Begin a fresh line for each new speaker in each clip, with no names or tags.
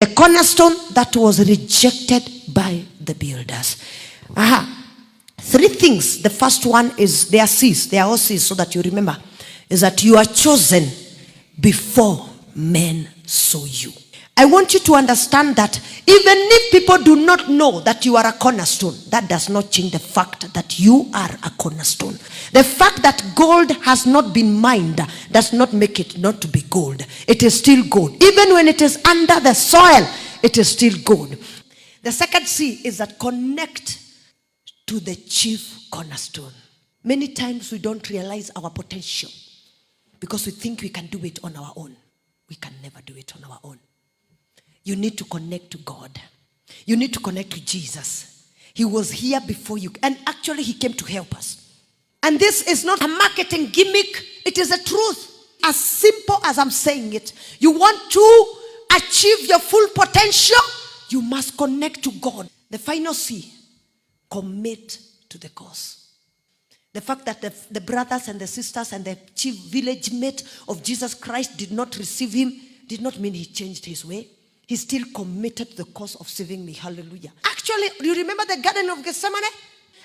A cornerstone that was rejected by the builders. Three things. The first one is they are C's. They are all C's, so that you remember. Is that you are chosen before men saw you. I want you to understand that even if people do not know that you are a cornerstone, that does not change the fact that you are a cornerstone. The fact that gold has not been mined does not make it not to be gold. It is still gold. Even when it is under the soil, it is still gold. The second C is that connect to the chief cornerstone. Many times we don't realize our potential because we think we can do it on our own. We can never do it on our own. You need to connect to God. You need to connect to Jesus. He was here before you. And actually, he came to help us. And this is not a marketing gimmick. It is the truth. As simple as I'm saying it. You want to achieve your full potential, you must connect to God. The final C, commit to the cause. The fact that the brothers and the sisters and the chief village mate of Jesus Christ did not receive him did not mean he changed his way. He's still committed to the cause of saving me. Hallelujah. Actually, do you remember the Garden of Gethsemane?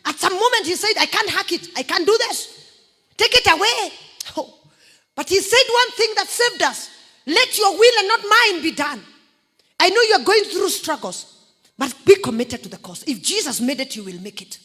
At some moment he said, I can't hack it. I can't do this. Take it away. Oh. But he said one thing that saved us. Let your will and not mine be done. I know you're going through struggles, but be committed to the cause. If Jesus made it, you will make it.